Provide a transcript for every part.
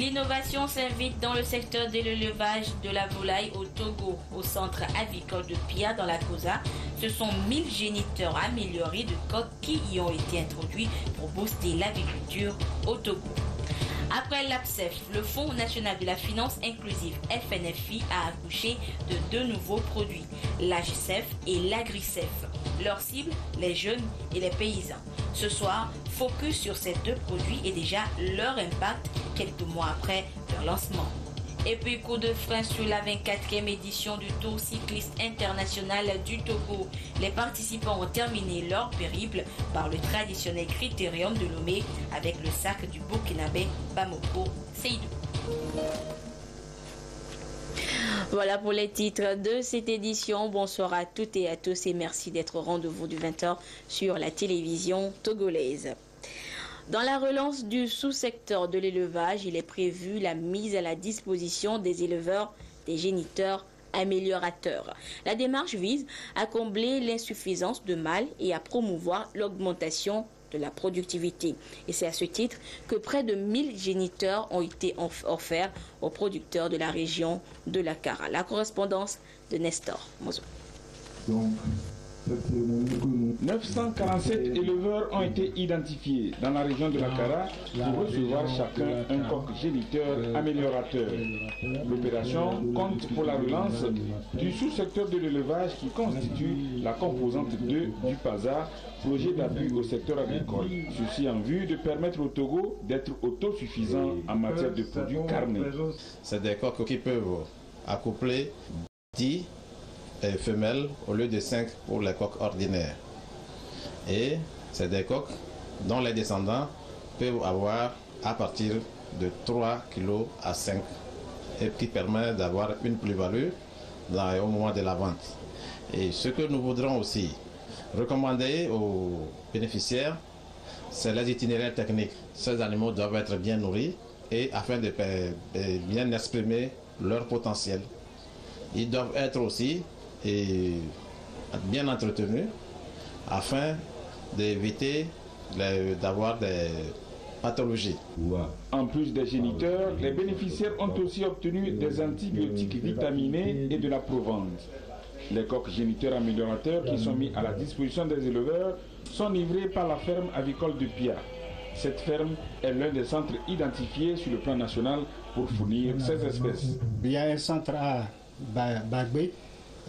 L'innovation s'invite dans le secteur de l'élevage de la volaille au Togo. Au centre avicole de Pia dans la Kosa, ce sont 1000 géniteurs améliorés de coqs qui y ont été introduits pour booster l'agriculture au Togo. Après l'APSEF, le Fonds national de la finance inclusive FNFI a accouché de deux nouveaux produits, l'AGCEF et l'AgriCEF. Leur cible, les jeunes et les paysans. Ce soir, focus sur ces deux produits et déjà leur impact quelques mois après leur lancement. Et puis coup de frein sur la 24e édition du Tour cycliste international du Togo. Les participants ont terminé leur périple par le traditionnel critérium de Lomé avec le sac du Burkinabé Bamako Seydou. Voilà pour les titres de cette édition. Bonsoir à toutes et à tous et merci d'être au rendez-vous du 20h sur la télévision togolaise. Dans la relance du sous-secteur de l'élevage, il est prévu la mise à la disposition des éleveurs des géniteurs améliorateurs. La démarche vise à combler l'insuffisance de mâles et à promouvoir l'augmentation de la productivité. Et c'est à ce titre que près de 1000 géniteurs ont été offerts aux producteurs de la région de la Kara. La correspondance de Nestor Mozo. 947 éleveurs ont été identifiés dans la région de la Kara pour recevoir chacun un coq géniteur améliorateur. L'opération compte pour la relance du sous-secteur de l'élevage qui constitue la composante 2 du PASA, projet d'appui au secteur agricole. Ceci en vue de permettre au Togo d'être autosuffisant en matière de produits carnés. C'est des coqs qui peuvent accoupler 10 femelles au lieu de 5 pour les coqs ordinaires. Et c'est des coqs dont les descendants peuvent avoir à partir de 3 kg à 5 et qui permet d'avoir une plus-value au moment de la vente. Et ce que nous voudrons aussi recommander aux bénéficiaires, c'est les itinéraires techniques. Ces animaux doivent être bien nourris et afin de bien exprimer leur potentiel. Ils doivent être aussi bien entretenus afin d'éviter d'avoir des pathologies. En plus des géniteurs, les bénéficiaires ont aussi obtenu des antibiotiques vitaminés et de la provence. Les coqs géniteurs améliorateurs qui sont mis à la disposition des éleveurs sont livrés par la ferme avicole de Pia. Cette ferme est l'un des centres identifiés sur le plan national pour fournir ces espèces. Il y a un centre à Bagbé,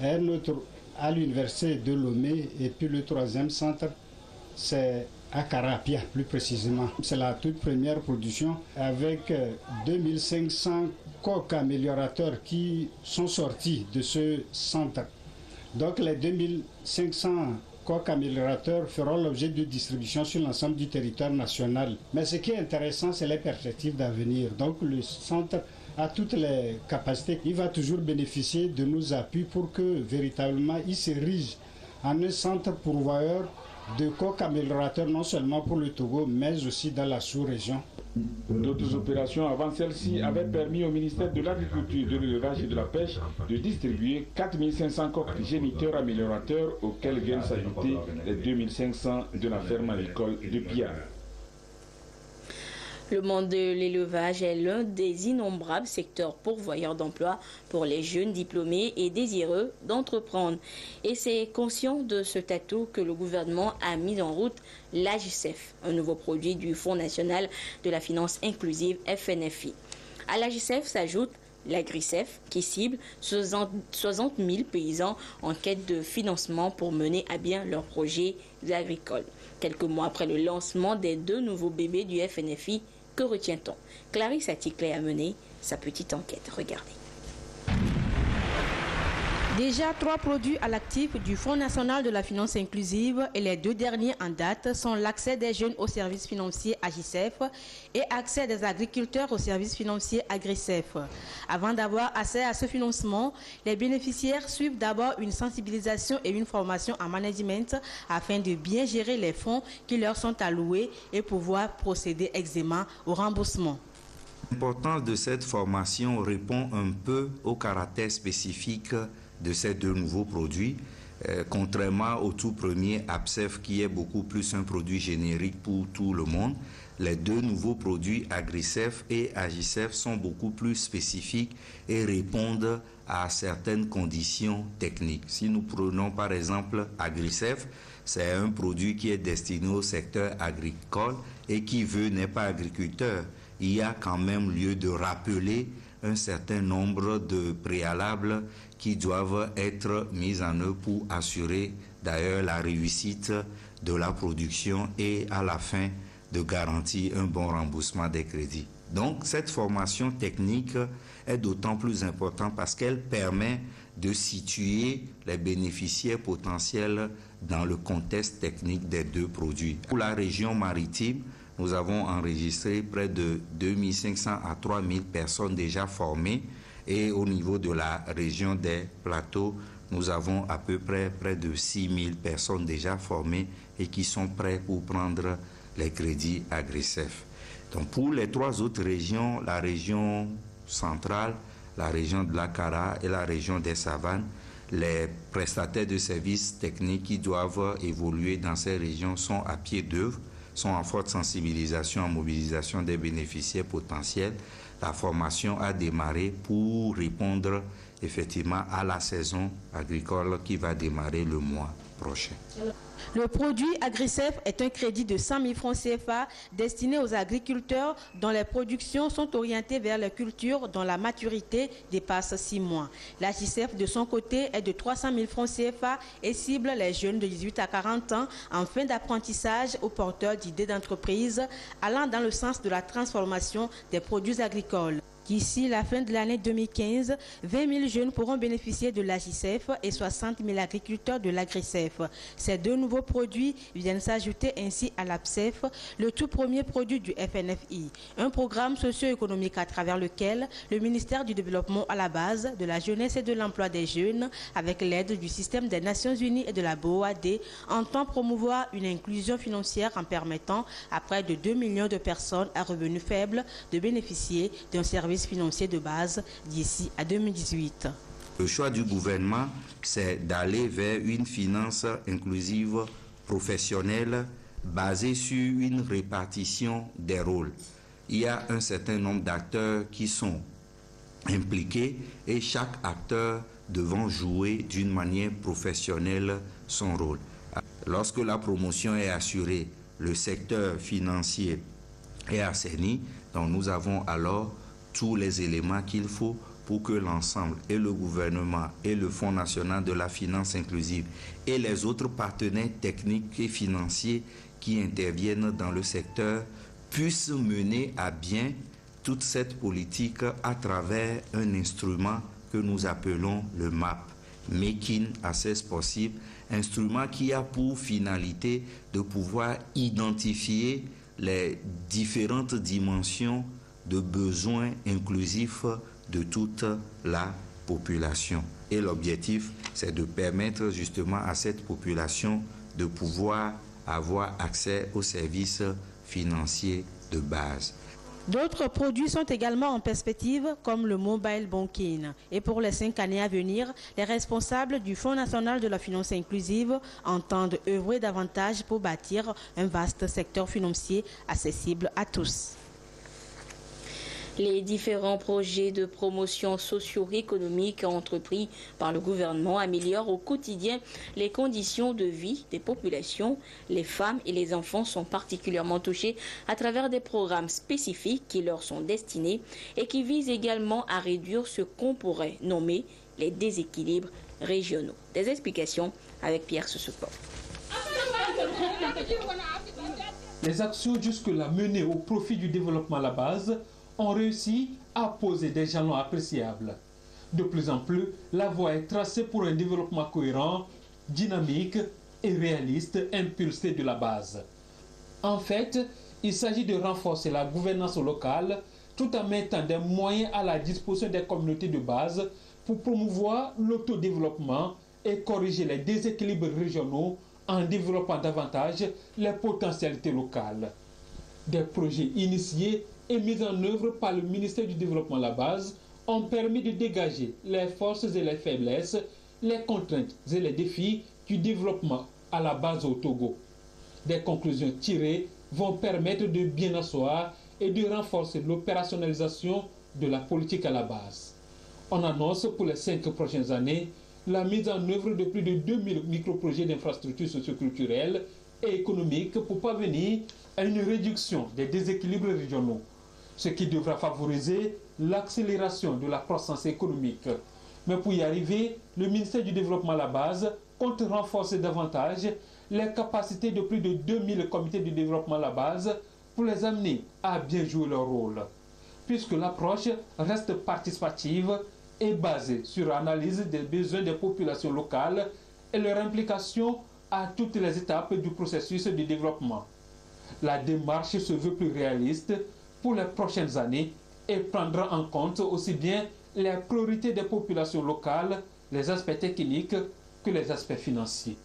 un autre à l'université de Lomé et puis le troisième centre c'est à Karapia plus précisément. C'est la toute première production avec 2500 coqs améliorateurs qui sont sortis de ce centre. Donc les 2500 coqs améliorateurs feront l'objet de distribution sur l'ensemble du territoire national. Mais ce qui est intéressant, c'est les perspectives d'avenir. Donc le centre a toutes les capacités. Il va toujours bénéficier de nos appuis pour que véritablement il s'érige en un centre pourvoyeur de coqs améliorateurs non seulement pour le Togo mais aussi dans la sous-région. D'autres opérations avant celle-ci avaient permis au ministère de l'Agriculture, de l'Élevage et de la Pêche de distribuer 4500 coqs géniteurs améliorateurs auxquels viennent s'ajouter les 2500 de la ferme agricole de Pia. Le monde de l'élevage est l'un des innombrables secteurs pourvoyeurs d'emplois pour les jeunes diplômés et désireux d'entreprendre. Et c'est conscient de cet atout que le gouvernement a mis en route l'AGCEF, un nouveau produit du Fonds national de la finance inclusive FNFI. À l'AGCEF s'ajoute l'AgriCEF qui cible 60 000 paysans en quête de financement pour mener à bien leurs projets agricoles. Quelques mois après le lancement des deux nouveaux bébés du FNFI, que retient-on? Clarisse Aticlé a mené sa petite enquête. Regardez. Déjà 3 produits à l'actif du Fonds national de la finance inclusive et les 2 derniers en date sont l'accès des jeunes aux services financiers AGCEF et accès des agriculteurs aux services financiers AgriCEF. Avant d'avoir accès à ce financement, les bénéficiaires suivent d'abord une sensibilisation et une formation en management afin de bien gérer les fonds qui leur sont alloués et pouvoir procéder aisément au remboursement. L'importance de cette formation répond un peu au caractère spécifique de ces deux nouveaux produits, contrairement au tout premier APSEF qui est beaucoup plus un produit générique pour tout le monde. les deux nouveaux produits Agricef et Agicef sont beaucoup plus spécifiques et répondent à certaines conditions techniques. Si nous prenons par exemple Agricef, c'est un produit qui est destiné au secteur agricole et qui n'est pas agriculteur. Il y a quand même lieu de rappeler un certain nombre de préalables qui doivent être mis en œuvre pour assurer d'ailleurs la réussite de la production et à la fin de garantir un bon remboursement des crédits. Donc cette formation technique est d'autant plus importante parce qu'elle permet de situer les bénéficiaires potentiels dans le contexte technique des deux produits. Pour la région maritime, nous avons enregistré près de 2500 à 3000 personnes déjà formées et au niveau de la région des plateaux, nous avons à peu près de 6000 personnes déjà formées et qui sont prêtes pour prendre les crédits Agricef. Donc pour les trois autres régions, la région centrale, la région de l'Akara et la région des Savanes, les prestataires de services techniques qui doivent évoluer dans ces régions sont à pied d'œuvre, sont en forte sensibilisation, en mobilisation des bénéficiaires potentiels. La formation a démarré pour répondre effectivement à la saison agricole qui va démarrer le mois prochain. Le produit Agricef est un crédit de 100 000 francs CFA destiné aux agriculteurs dont les productions sont orientées vers les cultures dont la maturité dépasse 6 mois. L'Agicef, de son côté, est de 300 000 francs CFA et cible les jeunes de 18 à 40 ans en fin d'apprentissage aux porteurs d'idées d'entreprise allant dans le sens de la transformation des produits agricoles. D'ici la fin de l'année 2015, 20 000 jeunes pourront bénéficier de l'Agicef et 60 000 agriculteurs de l'Agricef. Ces deux nouveaux produits viennent s'ajouter ainsi à l'APSEF, le tout premier produit du FNFI, un programme socio-économique à travers lequel le ministère du Développement à la base de la jeunesse et de l'emploi des jeunes, avec l'aide du système des Nations Unies et de la BOAD, entend promouvoir une inclusion financière en permettant à près de 2 millions de personnes à revenus faibles de bénéficier d'un service financier de base d'ici à 2018. Le choix du gouvernement, c'est d'aller vers une finance inclusive professionnelle basée sur une répartition des rôles. Il y a un certain nombre d'acteurs qui sont impliqués et chaque acteur devant jouer d'une manière professionnelle son rôle. Lorsque la promotion est assurée, le secteur financier est assaini, donc nous avons alors tous les éléments qu'il faut pour que l'ensemble, et le gouvernement, et le Fonds national de la finance inclusive, et les autres partenaires techniques et financiers qui interviennent dans le secteur, puissent mener à bien toute cette politique à travers un instrument que nous appelons le MAP, Making Access Possible, instrument qui a pour finalité de pouvoir identifier les différentes dimensions de besoins inclusifs de toute la population. Et l'objectif, c'est de permettre justement à cette population de pouvoir avoir accès aux services financiers de base. D'autres produits sont également en perspective, comme le mobile banking. Et pour les 5 années à venir, les responsables du Fonds national de la finance inclusive entendent œuvrer davantage pour bâtir un vaste secteur financier accessible à tous. Les différents projets de promotion socio-économique entrepris par le gouvernement améliorent au quotidien les conditions de vie des populations. Les femmes et les enfants sont particulièrement touchés à travers des programmes spécifiques qui leur sont destinés et qui visent également à réduire ce qu'on pourrait nommer les déséquilibres régionaux. Des explications avec Pierre Sessepo. Les actions jusque-là menées au profit du développement à la base ont réussi à poser des jalons appréciables. De plus en plus, la voie est tracée pour un développement cohérent, dynamique et réaliste impulsé de la base. En fait, il s'agit de renforcer la gouvernance locale tout en mettant des moyens à la disposition des communautés de base pour promouvoir l'autodéveloppement et corriger les déséquilibres régionaux en développant davantage les potentialités locales. Des projets initiés et mis en œuvre par le ministère du Développement à la base ont permis de dégager les forces et les faiblesses, les contraintes et les défis du développement à la base au Togo. Des conclusions tirées vont permettre de bien asseoir et de renforcer l'opérationnalisation de la politique à la base. On annonce pour les 5 prochaines années la mise en œuvre de plus de 2000 microprojets d'infrastructures socioculturelles et économiques pour parvenir à une réduction des déséquilibres régionaux, ce qui devra favoriser l'accélération de la croissance économique. Mais pour y arriver, le ministère du Développement à la base compte renforcer davantage les capacités de plus de 2000 comités de développement à la base pour les amener à bien jouer leur rôle, puisque l'approche reste participative et basée sur l'analyse des besoins des populations locales et leur implication à toutes les étapes du processus de développement. La démarche se veut plus réaliste pour les prochaines années et prendra en compte aussi bien les priorités des populations locales, les aspects techniques que les aspects financiers.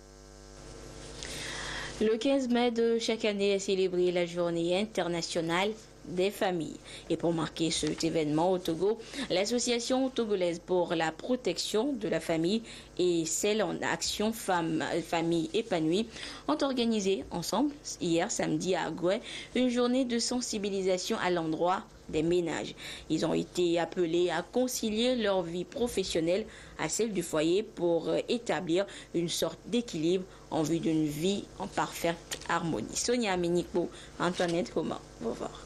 Le 15 mai de chaque année est célébrée la journée internationale des familles. Et pour marquer cet événement au Togo, l'association togolaise pour la protection de la famille et celle en action famille épanouie ont organisé ensemble, hier samedi à Agoué, une journée de sensibilisation à l'endroit des ménages. Ils ont été appelés à concilier leur vie professionnelle à celle du foyer pour établir une sorte d'équilibre en vue d'une vie en parfaite harmonie. Sonia Ménico, Antoinette Comment, au revoir.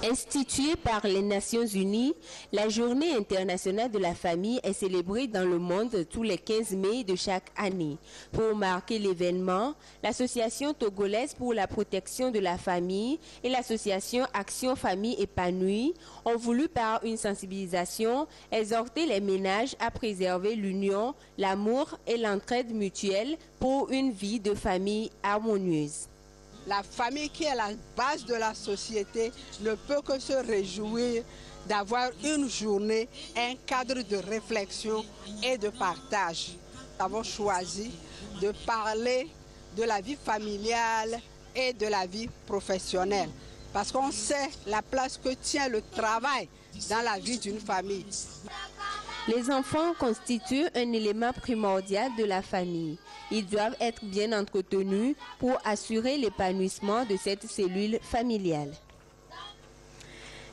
Instituée par les Nations Unies, la Journée internationale de la famille est célébrée dans le monde tous les 15 mai de chaque année. Pour marquer l'événement, l'Association togolaise pour la protection de la famille et l'Association Action Famille épanouie ont voulu par une sensibilisation exhorter les ménages à préserver l'union, l'amour et l'entraide mutuelle pour une vie de famille harmonieuse. La famille qui est la base de la société ne peut que se réjouir d'avoir une journée, un cadre de réflexion et de partage. Nous avons choisi de parler de la vie familiale et de la vie professionnelle parce qu'on sait la place que tient le travail dans la vie d'une famille. Les enfants constituent un élément primordial de la famille. Ils doivent être bien entretenus pour assurer l'épanouissement de cette cellule familiale.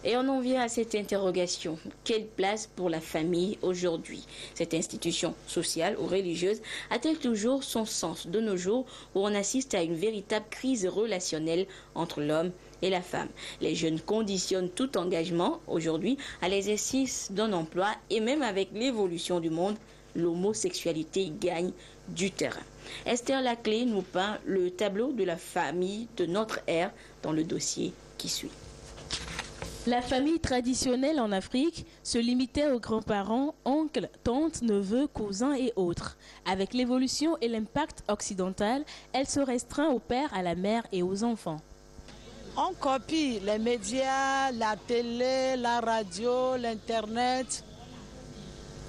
Et on en vient à cette interrogation. Quelle place pour la famille aujourd'hui? Cette institution sociale ou religieuse a-t-elle toujours son sens de nos jours où on assiste à une véritable crise relationnelle entre l'homme et la femme? Les jeunes conditionnent tout engagement aujourd'hui à l'exercice d'un emploi et même avec l'évolution du monde, l'homosexualité gagne du terrain. Esther Laclé nous peint le tableau de la famille de notre ère dans le dossier qui suit. La famille traditionnelle en Afrique se limitait aux grands-parents, oncles, tantes, neveux, cousins et autres. Avec l'évolution et l'impact occidental, elle se restreint au père, à la mère et aux enfants. On copie les médias, la télé, la radio, l'internet.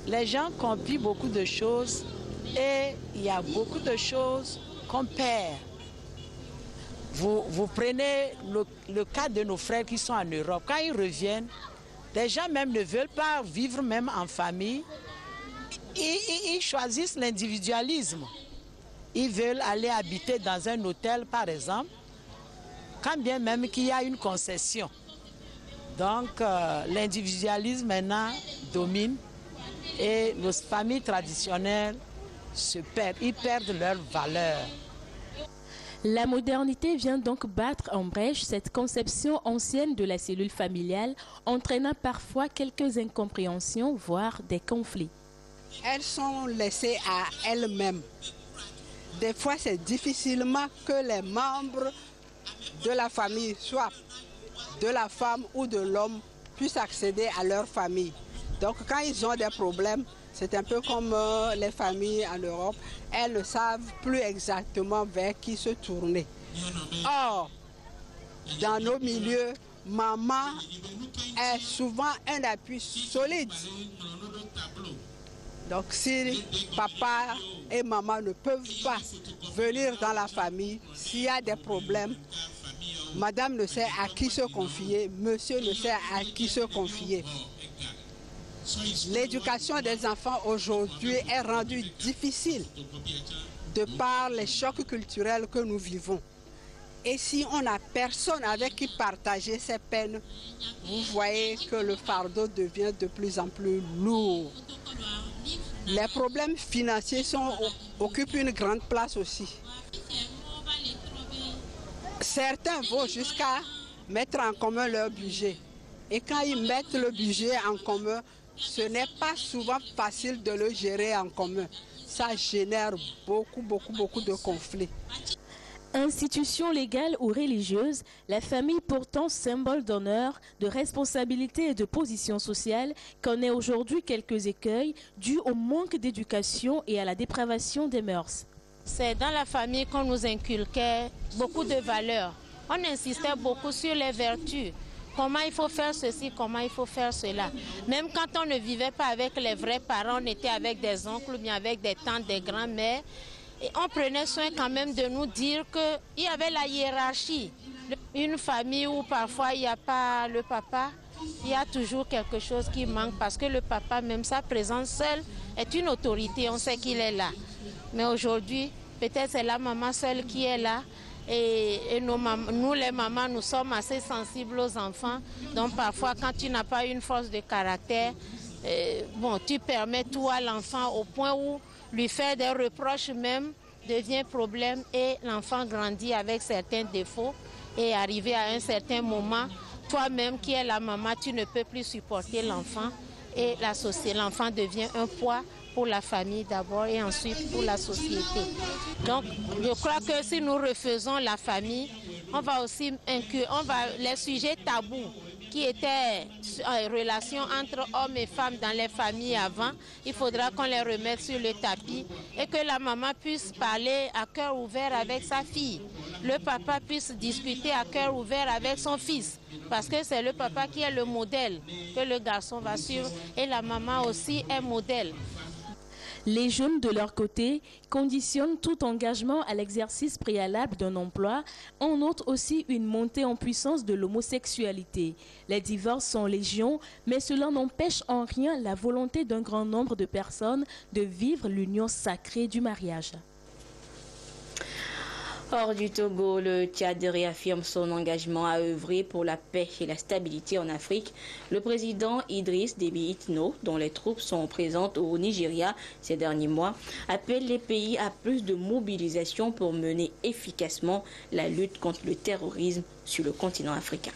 Les gens copient beaucoup de choses et il y a beaucoup de choses qu'on perd. Vous prenez le cas de nos frères qui sont en Europe. Quand ils reviennent, les gens même ne veulent pas vivre même en famille. Ils choisissent l'individualisme. Ils veulent aller habiter dans un hôtel, par exemple, quand bien même qu'il y a une concession. Donc, l'individualisme maintenant domine et nos familles traditionnelles se perdent. Ils perdent leur valeur. La modernité vient donc battre en brèche cette conception ancienne de la cellule familiale, entraînant parfois quelques incompréhensions, voire des conflits. Elles sont laissées à elles-mêmes. Des fois, c'est difficilement que les membres de la famille, soit de la femme ou de l'homme, puissent accéder à leur famille. Donc, quand ils ont des problèmes, c'est un peu comme les familles en Europe, elles ne savent plus exactement vers qui se tourner. Or, dans nos milieux, maman est souvent un appui solide. Donc si papa et maman ne peuvent pas venir dans la famille, s'il y a des problèmes, madame ne sait à qui se confier, monsieur ne sait à qui se confier. L'éducation des enfants aujourd'hui est rendue difficile de par les chocs culturels que nous vivons. Et si on n'a personne avec qui partager ses peines, vous voyez que le fardeau devient de plus en plus lourd. Les problèmes financiers occupent une grande place aussi. Certains vont jusqu'à mettre en commun leur budget. Et quand ils mettent le budget en commun, ce n'est pas souvent facile de le gérer en commun. Ça génère beaucoup de conflits. Institution légale ou religieuse, la famille pourtant symbole d'honneur, de responsabilité et de position sociale connaît aujourd'hui quelques écueils dus au manque d'éducation et à la dépravation des mœurs. C'est dans la famille qu'on nous inculquait beaucoup de valeurs. On insistait beaucoup sur les vertus. Comment il faut faire ceci, comment il faut faire cela. Même quand on ne vivait pas avec les vrais parents, on était avec des oncles, bien avec des tantes, des grands-mères. Et on prenait soin quand même de nous dire qu'il y avait la hiérarchie. Une famille où parfois il n'y a pas le papa, il y a toujours quelque chose qui manque parce que le papa, même sa présence seule, est une autorité, on sait qu'il est là. Mais aujourd'hui, peut-être c'est la maman seule qui est là. Et nous, les mamans, nous sommes assez sensibles aux enfants. Donc parfois, quand tu n'as pas une force de caractère, tu permets tout à l'enfant au point où lui faire des reproches même devient problème et l'enfant grandit avec certains défauts. Et arrivé à un certain moment, toi-même qui es la maman, tu ne peux plus supporter l'enfant et l'enfant devient un poids pour la famille d'abord et ensuite pour la société. Donc je crois que si nous refaisons la famille, on va aussi inclure les sujets tabous qui étaient en relation entre hommes et femmes dans les familles avant, il faudra qu'on les remette sur le tapis et que la maman puisse parler à cœur ouvert avec sa fille. Le papa puisse discuter à cœur ouvert avec son fils parce que c'est le papa qui est le modèle que le garçon va suivre et la maman aussi est modèle. Les jeunes, de leur côté, conditionnent tout engagement à l'exercice préalable d'un emploi. On note aussi une montée en puissance de l'homosexualité. Les divorces sont légion, mais cela n'empêche en rien la volonté d'un grand nombre de personnes de vivre l'union sacrée du mariage. Hors du Togo, le Tchad réaffirme son engagement à œuvrer pour la paix et la stabilité en Afrique. Le président Idriss Déby Itno, dont les troupes sont présentes au Nigeria ces derniers mois, appelle les pays à plus de mobilisation pour mener efficacement la lutte contre le terrorisme sur le continent africain.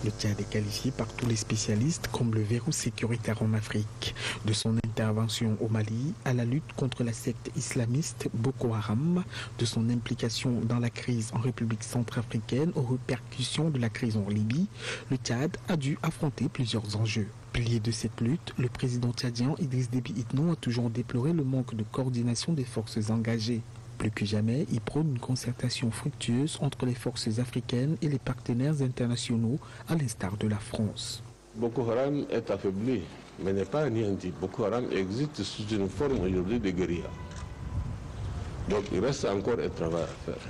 Le Tchad est qualifié par tous les spécialistes comme le verrou sécuritaire en Afrique. De son intervention au Mali à la lutte contre la secte islamiste Boko Haram, de son implication dans la crise en République centrafricaine aux répercussions de la crise en Libye, le Tchad a dû affronter plusieurs enjeux. Pilier de cette lutte, le président tchadien Idriss Déby Itno a toujours déploré le manque de coordination des forces engagées. Plus que jamais, il prône une concertation fructueuse entre les forces africaines et les partenaires internationaux, à l'instar de la France. Boko Haram est affaibli, mais n'est pas anéanti. Boko Haram existe sous une forme aujourd'hui de guérilla. Donc il reste encore un travail à faire.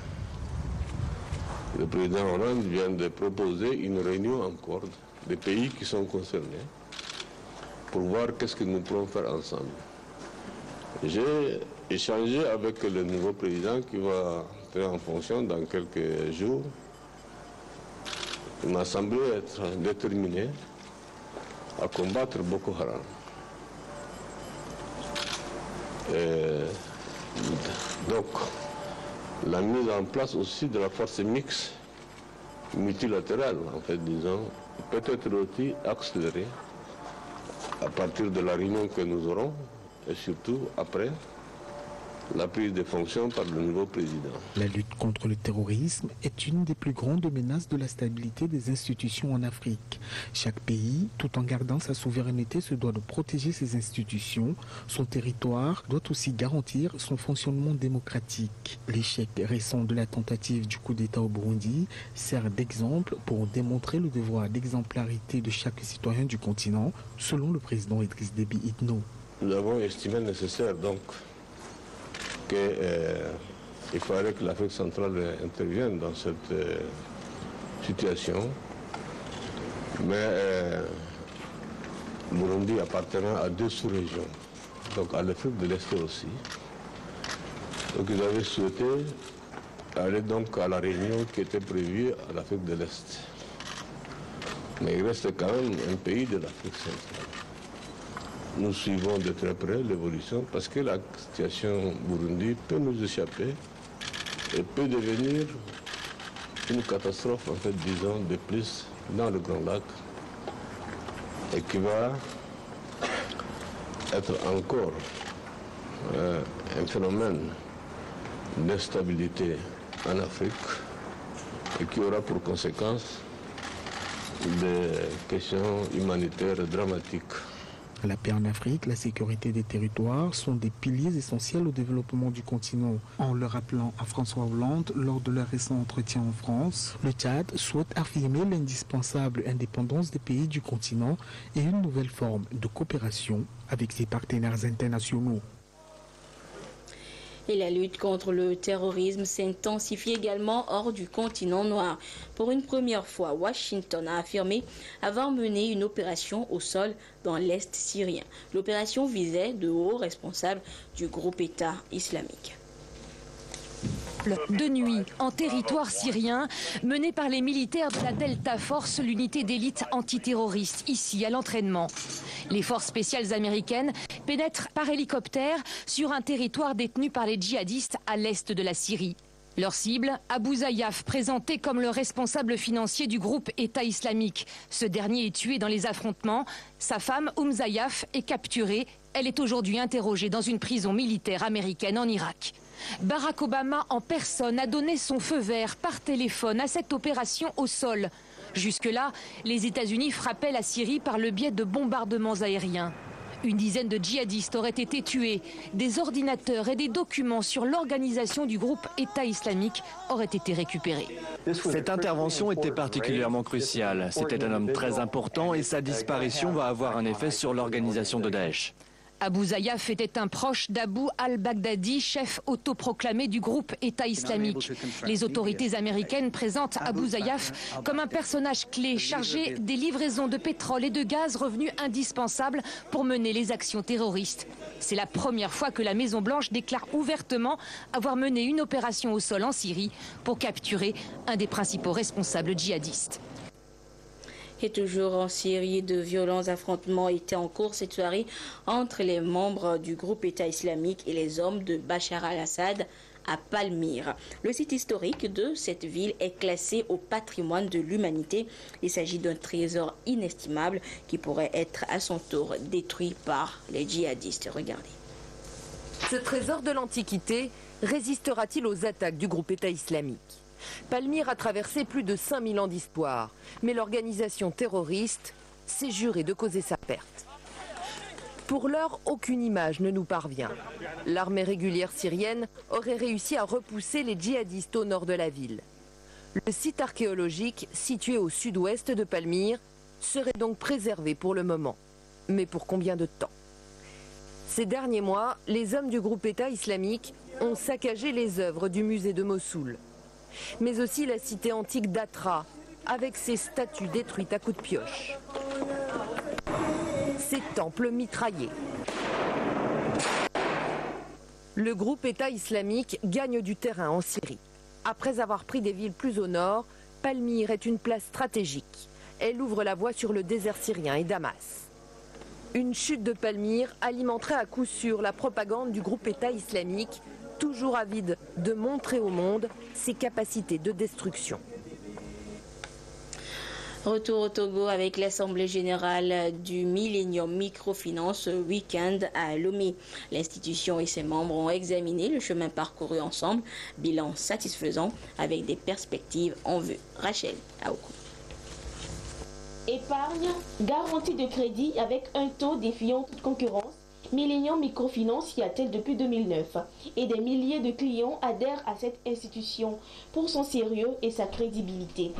Le président Hollande vient de proposer une réunion encore des pays qui sont concernés pour voir qu'est-ce que nous pourrons faire ensemble. J'ai échangé avec le nouveau président qui va entrer en fonction dans quelques jours. Il m'a semblé être déterminé à combattre Boko Haram. Donc, la mise en place aussi de la force mixte multilatérale, en fait, disons, peut être aussi accélérée à partir de la réunion que nous aurons et surtout après la prise de fonction par le nouveau président. La lutte contre le terrorisme est une des plus grandes menaces de la stabilité des institutions en Afrique. Chaque pays, tout en gardant sa souveraineté, se doit de protéger ses institutions. Son territoire doit aussi garantir son fonctionnement démocratique. L'échec récent de la tentative du coup d'État au Burundi sert d'exemple pour démontrer le devoir d'exemplarité de chaque citoyen du continent, selon le président Idriss Déby Itno. Nous avons estimé nécessaire donc qu'il fallait que l'Afrique centrale intervienne dans cette situation. Mais Burundi appartenant à deux sous-régions, donc à l'Afrique de l'Est aussi. Donc ils avaient souhaité aller donc à la réunion qui était prévue à l'Afrique de l'Est. Mais il reste quand même un pays de l'Afrique centrale. Nous suivons de très près l'évolution parce que la situation Burundi peut nous échapper et peut devenir une catastrophe, en fait, disons, de plus dans le Grand Lac et qui va être encore un phénomène d'instabilité en Afrique et qui aura pour conséquence des questions humanitaires dramatiques. La paix en Afrique, la sécurité des territoires sont des piliers essentiels au développement du continent. En le rappelant à François Hollande lors de leur récent entretien en France, le Tchad souhaite affirmer l'indispensable indépendance des pays du continent et une nouvelle forme de coopération avec ses partenaires internationaux. Et la lutte contre le terrorisme s'intensifie également hors du continent noir. Pour une première fois, Washington a affirmé avoir mené une opération au sol dans l'Est syrien. L'opération visait de hauts responsables du groupe État islamique. De nuit, en territoire syrien, mené par les militaires de la Delta Force, l'unité d'élite antiterroriste, ici à l'entraînement. Les forces spéciales américaines pénètrent par hélicoptère sur un territoire détenu par les djihadistes à l'est de la Syrie. Leur cible, Abu Zayyaf, présenté comme le responsable financier du groupe État islamique. Ce dernier est tué dans les affrontements. Sa femme, Zayyaf, est capturée. Elle est aujourd'hui interrogée dans une prison militaire américaine en Irak. Barack Obama en personne a donné son feu vert par téléphone à cette opération au sol. Jusque-là, les États-Unis frappaient la Syrie par le biais de bombardements aériens. Une dizaine de djihadistes auraient été tués. Des ordinateurs et des documents sur l'organisation du groupe État islamique auraient été récupérés. Cette intervention était particulièrement cruciale. C'était un homme très important et sa disparition va avoir un effet sur l'organisation de Daesh. Abu Zayyaf était un proche d'Abu al-Baghdadi, chef autoproclamé du groupe État islamique. Les autorités américaines présentent Abu Zayyaf comme un personnage clé chargé des livraisons de pétrole et de gaz, revenus indispensables pour mener les actions terroristes. C'est la première fois que la Maison-Blanche déclare ouvertement avoir mené une opération au sol en Syrie pour capturer un des principaux responsables djihadistes. Et toujours en Syrie, de violents affrontements étaient en cours cette soirée entre les membres du groupe État islamique et les hommes de Bachar al-Assad à Palmyre. Le site historique de cette ville est classé au patrimoine de l'humanité. Il s'agit d'un trésor inestimable qui pourrait être à son tour détruit par les djihadistes. Regardez. Ce trésor de l'Antiquité résistera-t-il aux attaques du groupe État islamique ? Palmyre a traversé plus de 5000 ans d'histoire, mais l'organisation terroriste s'est jurée de causer sa perte. Pour l'heure, aucune image ne nous parvient. L'armée régulière syrienne aurait réussi à repousser les djihadistes au nord de la ville. Le site archéologique, situé au sud-ouest de Palmyre, serait donc préservé pour le moment. Mais pour combien de temps ? Ces derniers mois, les hommes du groupe État islamique ont saccagé les œuvres du musée de Mossoul, mais aussi la cité antique d'Atra, avec ses statues détruites à coups de pioche, ses temples mitraillés. Le groupe État islamique gagne du terrain en Syrie. Après avoir pris des villes plus au nord, Palmyre est une place stratégique. Elle ouvre la voie sur le désert syrien et Damas. Une chute de Palmyre alimenterait à coup sûr la propagande du groupe État islamique, toujours avide de montrer au monde ses capacités de destruction. Retour au Togo avec l'Assemblée générale du Millennium Microfinance ce week-end à Lomé. L'institution et ses membres ont examiné le chemin parcouru ensemble, bilan satisfaisant avec des perspectives en vue. Rachel Aoukou. Épargne, garantie de crédit avec un taux défiant toute concurrence. Millennium Microfinance y attelle depuis 2009 et des milliers de clients adhèrent à cette institution pour son sérieux et sa crédibilité.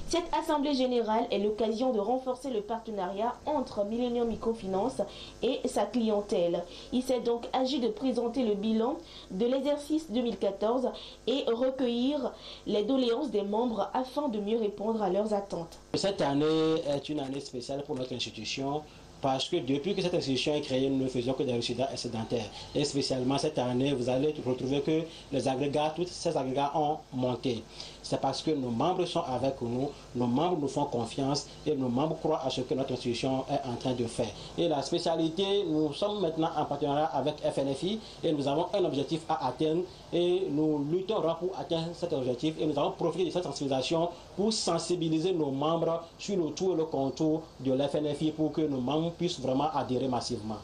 Cette assemblée générale est l'occasion de renforcer le partenariat entre Millennium Microfinance et sa clientèle. Il s'est donc agi de présenter le bilan de l'exercice 2014 et recueillir les doléances des membres afin de mieux répondre à leurs attentes. Cette année est une année spéciale pour notre institution Parce que depuis que cette institution est créée, nous ne faisions que des résultats excédentaires. Et spécialement cette année, vous allez retrouver que les agrégats, tous ces agrégats ont monté. C'est parce que nos membres sont avec nous, nos membres nous font confiance et nos membres croient à ce que notre institution est en train de faire. Et la spécialité, nous sommes maintenant en partenariat avec FNFI et nous avons un objectif à atteindre et nous luttons pour atteindre cet objectif et nous avons profité de cette sensibilisation pour sensibiliser nos membres sur le tout et le contour de l'FNFI pour que nos membres puissent vraiment adhérer massivement.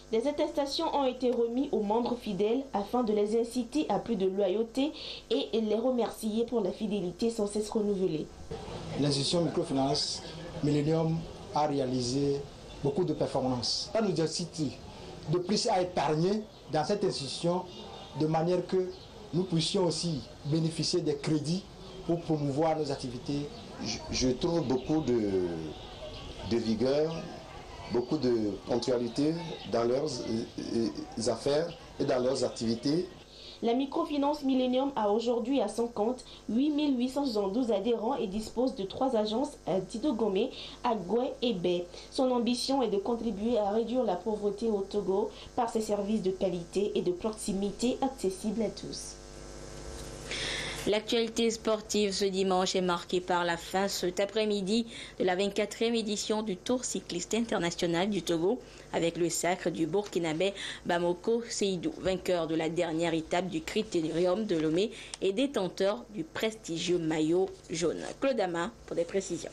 Des attestations ont été remises aux membres fidèles afin de les inciter à plus de loyauté et les remercier pour la fidélité sans cesse renouvelée. L'institution microfinance Millennium a réalisé beaucoup de performances. Ça nous incite de plus à épargner dans cette institution de manière que nous puissions aussi bénéficier des crédits pour promouvoir nos activités. Je trouve beaucoup de vigueur, beaucoup de ponctualité dans leurs affaires et dans leurs activités. La microfinance Millennium a aujourd'hui à son compte 8872 adhérents et dispose de 3 agences à Tidogomé, Agoué et Bé. Son ambition est de contribuer à réduire la pauvreté au Togo par ses services de qualité et de proximité accessibles à tous. L'actualité sportive ce dimanche est marquée par la fin cet après-midi de la 24e édition du Tour cycliste international du Togo avec le sacre du Burkinabé Bamako Seydou, vainqueur de la dernière étape du Critérium de Lomé et détenteur du prestigieux maillot jaune. Claude Ama pour des précisions.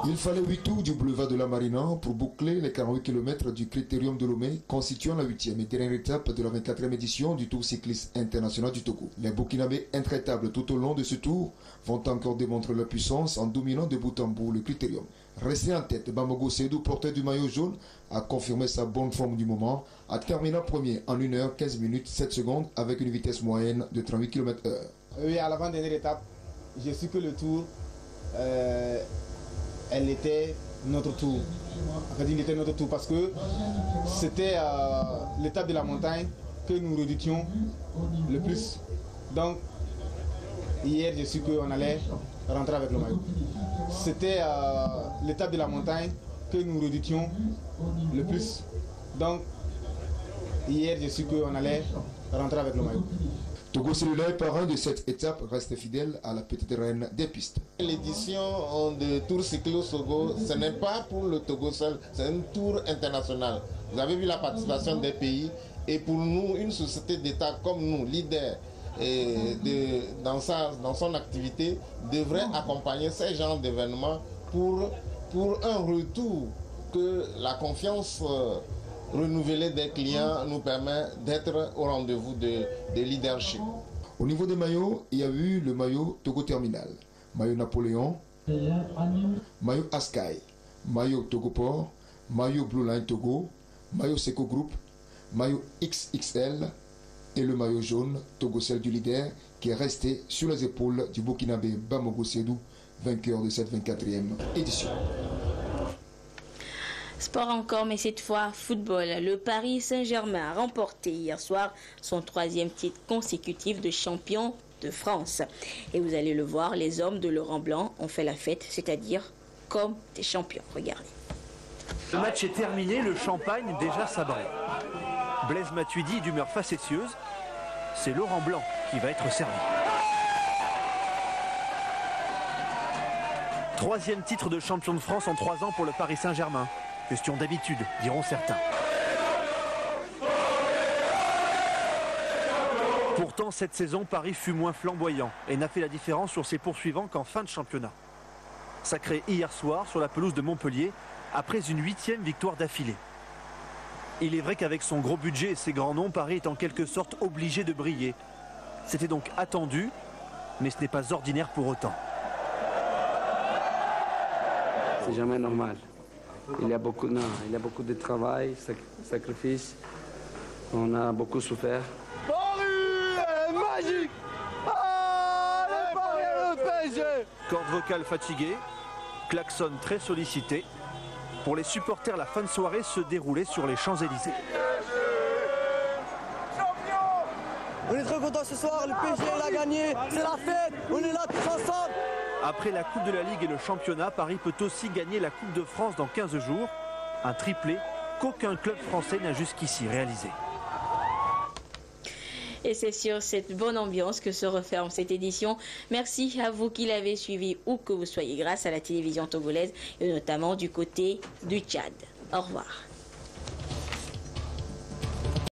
Il fallait 8 tours du boulevard de la Marina pour boucler les 48 km du Critérium de Lomé, constituant la 8e et dernière étape de la 24e édition du Tour cycliste international du Togo. Les Burkinabés intraitables tout au long de ce tour vont encore démontrer leur puissance en dominant de bout en bout le Critérium. Resté en tête, Bamako Seydou, porteur du maillot jaune, a confirmé sa bonne forme du moment, en terminant premier en 1h 15 minutes 7 secondes avec une vitesse moyenne de 38 km/h. Oui, à l'avant-dernière étape, j'ai su que le tour elle était notre tour. En fait, il était notre tour parce que c'était l'étape de la montagne que nous redoutions le plus. Donc, hier, j'ai su qu'on allait rentrer avec le maillot. C'était l'étape de la montagne que nous redoutions le plus. Donc, hier, j'ai su qu'on allait rentrer avec le maillot. Togo Cellulaire, parrain de cette étape, reste fidèle à la petite reine des pistes. L'édition de Tour Cyclo Togo, ce n'est pas pour le Togo seul, c'est un tour international. Vous avez vu la participation des pays et pour nous, une société d'État comme nous, leader dans son activité, devrait accompagner ces genres d'événements pour un retour que la confiance renouveler des clients nous permet d'être au rendez-vous de leadership. Au niveau des maillots, il y a eu le maillot Togo Terminal, maillot Napoléon, maillot Askai, maillot Togo Port, maillot Blue Line Togo, maillot Seco Group, maillot XXL et le maillot jaune Togo Cell du leader qui est resté sur les épaules du Burkinabé Bamako Seydou, vainqueur de cette 24e édition. Sport encore, mais cette fois football. Le Paris Saint-Germain a remporté hier soir son 3e titre consécutif de champion de France. Et vous allez le voir, les hommes de Laurent Blanc ont fait la fête, c'est-à-dire comme des champions. Regardez. Le match est terminé, le champagne déjà sabré. Blaise Matuidi d'humeur facétieuse, c'est Laurent Blanc qui va être servi. 3e titre de champion de France en 3 ans pour le Paris Saint-Germain. Question d'habitude, diront certains. Pourtant, cette saison, Paris fut moins flamboyant et n'a fait la différence sur ses poursuivants qu'en fin de championnat. Sacré hier soir sur la pelouse de Montpellier, après une 8e victoire d'affilée. Il est vrai qu'avec son gros budget et ses grands noms, Paris est en quelque sorte obligé de briller. C'était donc attendu, mais ce n'est pas ordinaire pour autant. C'est jamais normal. Il y a beaucoup de travail, sacrifice. On a beaucoup souffert. Paris est magique. Allez, Paris, le PSG. Corde vocale fatiguée, klaxon très sollicité. Pour les supporters, la fin de soirée se déroulait sur les Champs-Élysées. On est très contents ce soir, le PSG l'a gagné, c'est la fête, on est là tous ensemble. Après la Coupe de la Ligue et le championnat, Paris peut aussi gagner la Coupe de France dans 15 jours. Un triplé qu'aucun club français n'a jusqu'ici réalisé. Et c'est sur cette bonne ambiance que se referme cette édition. Merci à vous qui l'avez suivi où que vous soyez grâce à la télévision togolaise et notamment du côté du Tchad. Au revoir.